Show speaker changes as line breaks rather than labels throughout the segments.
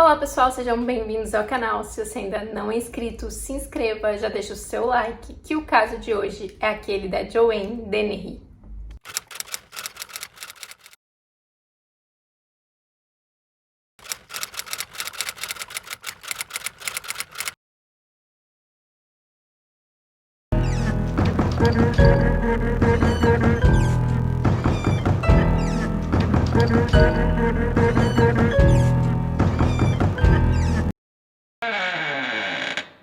Olá pessoal, sejam bem-vindos ao canal. Se você ainda não é inscrito, se inscreva, já deixa o seu like, que o caso de hoje é aquele da Joanne Dennehy.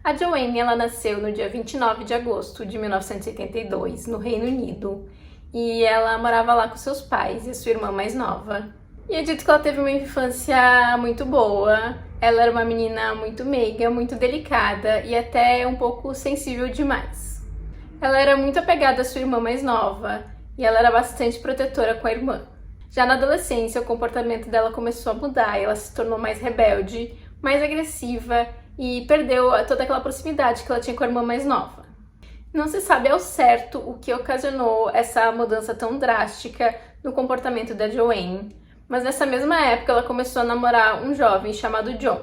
A Joanne, ela nasceu no dia 29 de agosto de 1982, no Reino Unido, e ela morava lá com seus pais e sua irmã mais nova. E é dito que ela teve uma infância muito boa, ela era uma menina muito meiga, muito delicada e até um pouco sensível demais. Ela era muito apegada à sua irmã mais nova e ela era bastante protetora com a irmã. Já na adolescência, o comportamento dela começou a mudar e ela se tornou mais rebelde, mais agressiva e perdeu toda aquela proximidade que ela tinha com a irmã mais nova. Não se sabe ao certo o que ocasionou essa mudança tão drástica no comportamento da Joanne, mas nessa mesma época ela começou a namorar um jovem chamado John.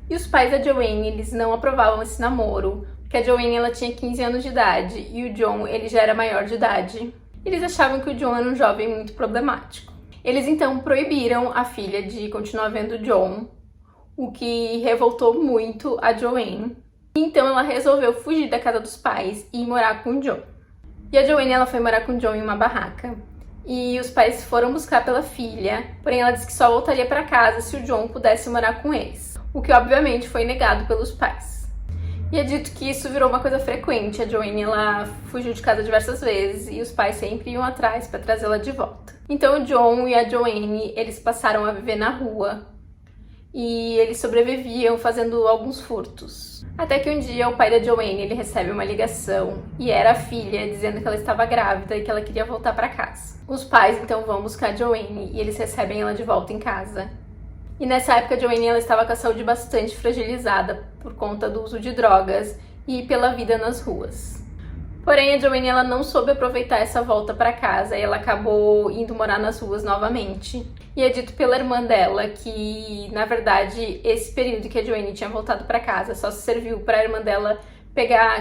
E os pais da Joanne, eles não aprovavam esse namoro, porque a Joanne ela tinha 15 anos de idade e o John ele já era maior de idade. Eles achavam que o John era um jovem muito problemático. Eles então proibiram a filha de continuar vendo o John, o que revoltou muito a Joanne. Então ela resolveu fugir da casa dos pais e ir morar com o John. E a Joanne ela foi morar com o John em uma barraca. E os pais foram buscar pela filha, porém ela disse que só voltaria para casa se o John pudesse morar com eles, o que obviamente foi negado pelos pais. E é dito que isso virou uma coisa frequente. A Joanne ela fugiu de casa diversas vezes e os pais sempre iam atrás para trazê-la de volta. Então o John e a Joanne eles passaram a viver na rua. E eles sobreviviam fazendo alguns furtos. Até que um dia o pai da Joanne ele recebe uma ligação e era a filha dizendo que ela estava grávida e que ela queria voltar para casa. Os pais então vão buscar a Joanne e eles recebem ela de volta em casa. E nessa época a Joanne ela estava com a saúde bastante fragilizada por conta do uso de drogas e pela vida nas ruas. Porém, a Joanne ela não soube aproveitar essa volta para casa e ela acabou indo morar nas ruas novamente. E é dito pela irmã dela que, na verdade, esse período que a Joanne tinha voltado para casa só serviu para a irmã dela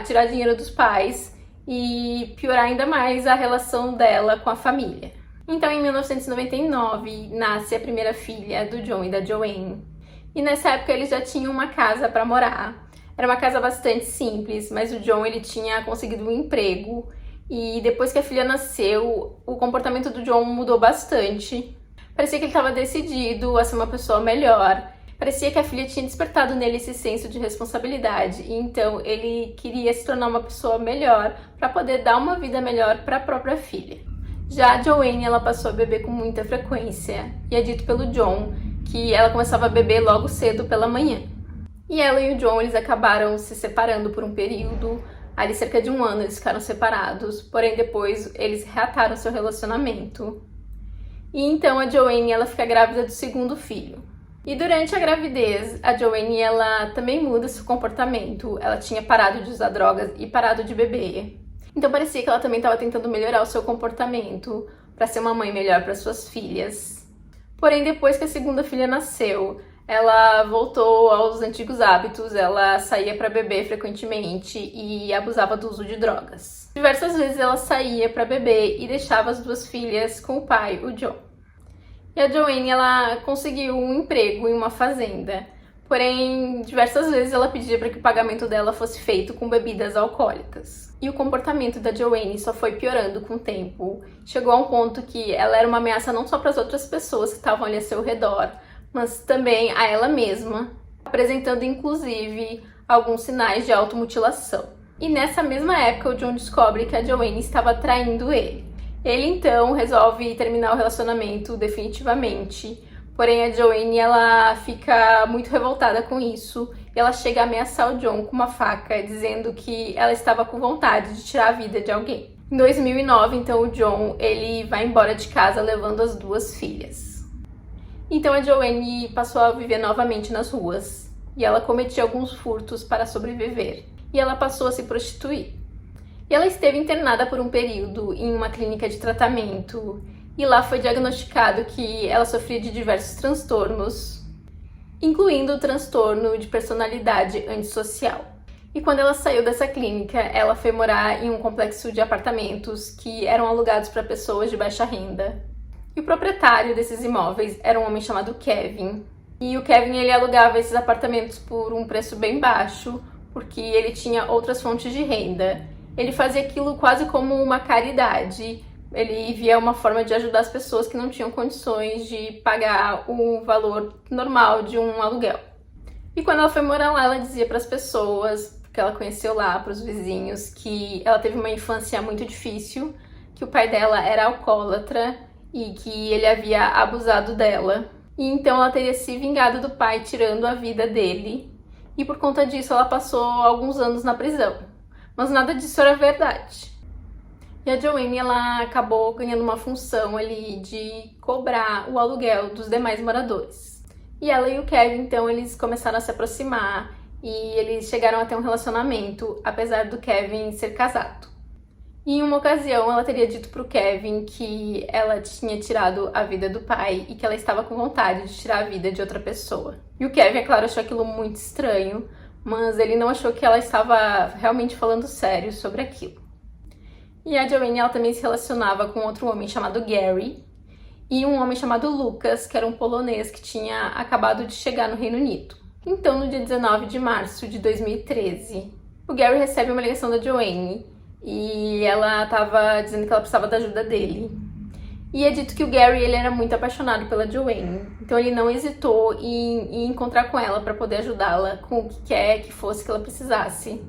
tirar dinheiro dos pais e piorar ainda mais a relação dela com a família. Então, em 1999, nasce a primeira filha do John e da Joanne. E nessa época eles já tinham uma casa para morar. Era uma casa bastante simples, mas o John ele tinha conseguido um emprego e depois que a filha nasceu, o comportamento do John mudou bastante. Parecia que ele estava decidido a ser uma pessoa melhor. Parecia que a filha tinha despertado nele esse senso de responsabilidade e então ele queria se tornar uma pessoa melhor para poder dar uma vida melhor para a própria filha. Já a Joanne ela passou a beber com muita frequência e é dito pelo John que ela começava a beber logo cedo pela manhã. E ela e o John, eles acabaram se separando por um período, ali cerca de um ano eles ficaram separados, porém depois eles reataram seu relacionamento. E então a Joanne, ela fica grávida do segundo filho. E durante a gravidez, a Joanne, ela também muda seu comportamento, ela tinha parado de usar drogas e parado de beber. Então parecia que ela também estava tentando melhorar o seu comportamento para ser uma mãe melhor para suas filhas. Porém, depois que a segunda filha nasceu, ela voltou aos antigos hábitos, ela saía para beber frequentemente e abusava do uso de drogas. Diversas vezes ela saía para beber e deixava as duas filhas com o pai, o John. E a Joanne, ela conseguiu um emprego em uma fazenda, porém diversas vezes ela pedia para que o pagamento dela fosse feito com bebidas alcoólicas. E o comportamento da Joanne só foi piorando com o tempo. Chegou a um ponto que ela era uma ameaça não só para as outras pessoas que estavam ali ao seu redor, mas também a ela mesma, apresentando inclusive alguns sinais de automutilação. E nessa mesma época o John descobre que a Joanne estava traindo ele. Ele então resolve terminar o relacionamento definitivamente, porém a Joanne ela fica muito revoltada com isso e ela chega a ameaçar o John com uma faca, dizendo que ela estava com vontade de tirar a vida de alguém. Em 2009, então o John ele vai embora de casa levando as duas filhas. Então a Joanne passou a viver novamente nas ruas e ela cometia alguns furtos para sobreviver e ela passou a se prostituir. E ela esteve internada por um período em uma clínica de tratamento e lá foi diagnosticado que ela sofria de diversos transtornos incluindo o transtorno de personalidade antissocial. E quando ela saiu dessa clínica, ela foi morar em um complexo de apartamentos que eram alugados para pessoas de baixa renda. E o proprietário desses imóveis era um homem chamado Kevin. E o Kevin, ele alugava esses apartamentos por um preço bem baixo, porque ele tinha outras fontes de renda. Ele fazia aquilo quase como uma caridade. Ele via uma forma de ajudar as pessoas que não tinham condições de pagar o valor normal de um aluguel. E quando ela foi morar lá, ela dizia para as pessoas que ela conheceu lá, para os vizinhos, que ela teve uma infância muito difícil, que o pai dela era alcoólatra e que ele havia abusado dela. E então ela teria se vingado do pai, tirando a vida dele. E por conta disso ela passou alguns anos na prisão. Mas nada disso era verdade. E a Joanne, ela acabou ganhando uma função ali de cobrar o aluguel dos demais moradores. E ela e o Kevin, então, eles começaram a se aproximar e eles chegaram a ter um relacionamento, apesar do Kevin ser casado. E em uma ocasião, ela teria dito pro Kevin que ela tinha tirado a vida do pai e que ela estava com vontade de tirar a vida de outra pessoa. E o Kevin, é claro, achou aquilo muito estranho, mas ele não achou que ela estava realmente falando sério sobre aquilo. E a Joanne, ela também se relacionava com outro homem chamado Gary e um homem chamado Lucas, que era um polonês que tinha acabado de chegar no Reino Unido. Então, no dia 19 de março de 2013, o Gary recebe uma ligação da Joanne e ela estava dizendo que ela precisava da ajuda dele. E é dito que o Gary, ele era muito apaixonado pela Joanne, então ele não hesitou em encontrar com ela para poder ajudá-la com o que quer que fosse que ela precisasse.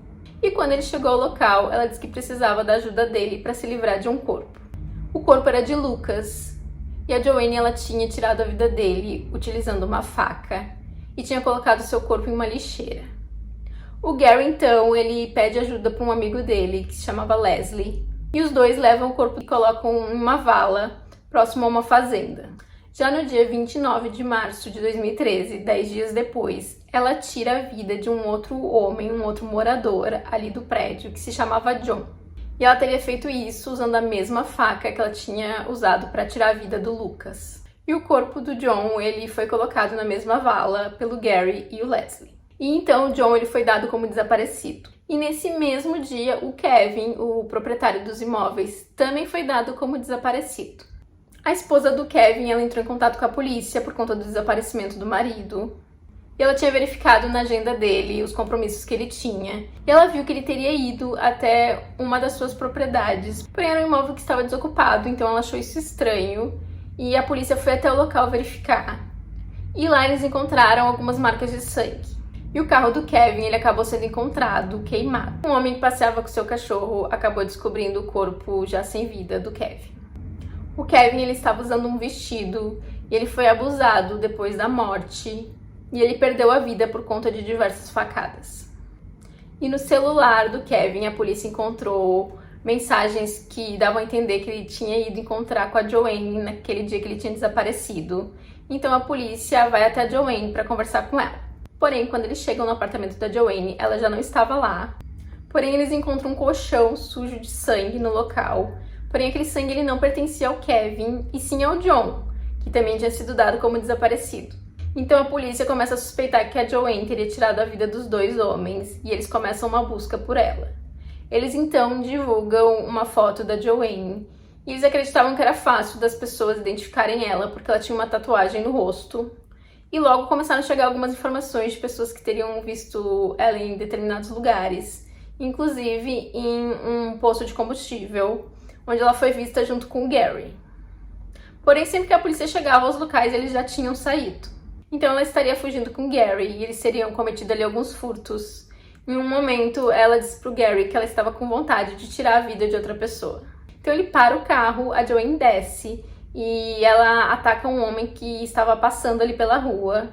E quando ele chegou ao local, ela disse que precisava da ajuda dele para se livrar de um corpo. O corpo era de Lucas, e a Joanne, ela tinha tirado a vida dele utilizando uma faca e tinha colocado seu corpo em uma lixeira. O Gary, então, ele pede ajuda para um amigo dele, que se chamava Leslie, e os dois levam o corpo e colocam em uma vala próximo a uma fazenda. Já no dia 29 de março de 2013, 10 dias depois, ela tira a vida de um outro homem, um outro morador ali do prédio, que se chamava John. E ela teria feito isso usando a mesma faca que ela tinha usado para tirar a vida do Lucas. E o corpo do John, ele foi colocado na mesma vala pelo Gary e o Leslie. E então o John, ele foi dado como desaparecido. E nesse mesmo dia, o Kevin, o proprietário dos imóveis, também foi dado como desaparecido. A esposa do Kevin, ela entrou em contato com a polícia por conta do desaparecimento do marido. E ela tinha verificado na agenda dele os compromissos que ele tinha. E ela viu que ele teria ido até uma das suas propriedades. Porém, era um imóvel que estava desocupado, então ela achou isso estranho. E a polícia foi até o local verificar. E lá eles encontraram algumas marcas de sangue. E o carro do Kevin, ele acabou sendo encontrado, queimado. Um homem que passeava com seu cachorro acabou descobrindo o corpo já sem vida do Kevin. O Kevin, ele estava usando um vestido e ele foi abusado depois da morte e ele perdeu a vida por conta de diversas facadas. E no celular do Kevin, a polícia encontrou mensagens que davam a entender que ele tinha ido encontrar com a Joanne naquele dia que ele tinha desaparecido. Então a polícia vai até a Joanne para conversar com ela. Porém, quando eles chegam no apartamento da Joanne, ela já não estava lá. Porém, eles encontram um colchão sujo de sangue no local. Porém, aquele sangue, ele não pertencia ao Kevin, e sim ao John, que também tinha sido dado como desaparecido. Então a polícia começa a suspeitar que a Joanne teria tirado a vida dos dois homens, e eles começam uma busca por ela. Eles então divulgam uma foto da Joanne, e eles acreditavam que era fácil das pessoas identificarem ela, porque ela tinha uma tatuagem no rosto. E logo começaram a chegar algumas informações de pessoas que teriam visto ela em determinados lugares, inclusive em um posto de combustível, onde ela foi vista junto com o Gary. Porém, sempre que a polícia chegava aos locais, eles já tinham saído. Então ela estaria fugindo com o Gary e eles teriam cometido ali alguns furtos. Em um momento, ela disse pro Gary que ela estava com vontade de tirar a vida de outra pessoa. Então ele para o carro, a Joanne desce e ela ataca um homem que estava passando ali pela rua.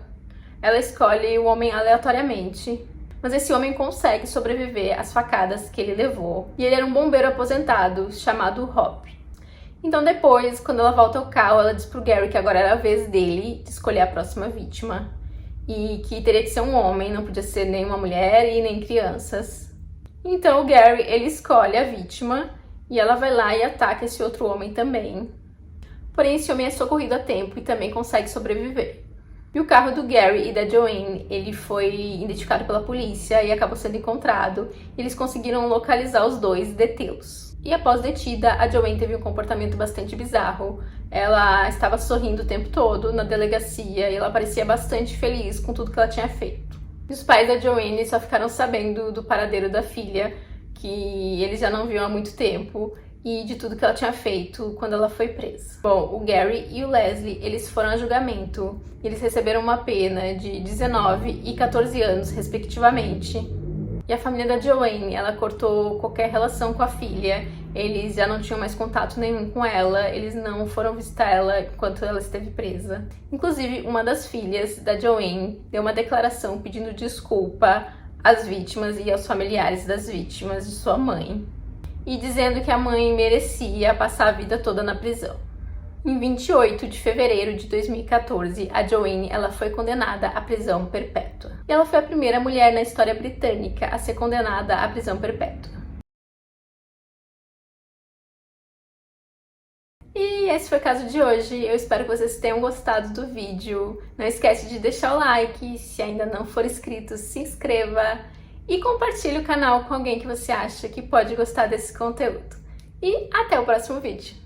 Ela escolhe o homem aleatoriamente, mas esse homem consegue sobreviver às facadas que ele levou. E ele era um bombeiro aposentado chamado Hop. Então depois, quando ela volta ao carro, ela diz pro Gary que agora era a vez dele de escolher a próxima vítima. E que teria que ser um homem, não podia ser nem uma mulher e nem crianças. Então o Gary, ele escolhe a vítima e ela vai lá e ataca esse outro homem também. Porém, esse homem é socorrido a tempo e também consegue sobreviver. E o carro do Gary e da Joanne, ele foi identificado pela polícia e acabou sendo encontrado. E eles conseguiram localizar os dois e detê-los. E após detida, a Joanne teve um comportamento bastante bizarro. Ela estava sorrindo o tempo todo na delegacia e ela parecia bastante feliz com tudo que ela tinha feito. E os pais da Joanne só ficaram sabendo do paradeiro da filha, que eles já não viam há muito tempo, e de tudo que ela tinha feito quando ela foi presa. Bom, o Gary e o Leslie, eles foram a julgamento. Eles receberam uma pena de 19 e 14 anos, respectivamente. E a família da Joanne, ela cortou qualquer relação com a filha. Eles já não tinham mais contato nenhum com ela, eles não foram visitar ela enquanto ela esteve presa. Inclusive, uma das filhas da Joanne deu uma declaração pedindo desculpa às vítimas e aos familiares das vítimas de sua mãe, e dizendo que a mãe merecia passar a vida toda na prisão. Em 28 de fevereiro de 2014, a Joanne ela foi condenada à prisão perpétua. E ela foi a primeira mulher na história britânica a ser condenada à prisão perpétua. E esse foi o caso de hoje. Eu espero que vocês tenham gostado do vídeo. Não esquece de deixar o like, se ainda não for inscrito, se inscreva e compartilhe o canal com alguém que você acha que pode gostar desse conteúdo. E até o próximo vídeo!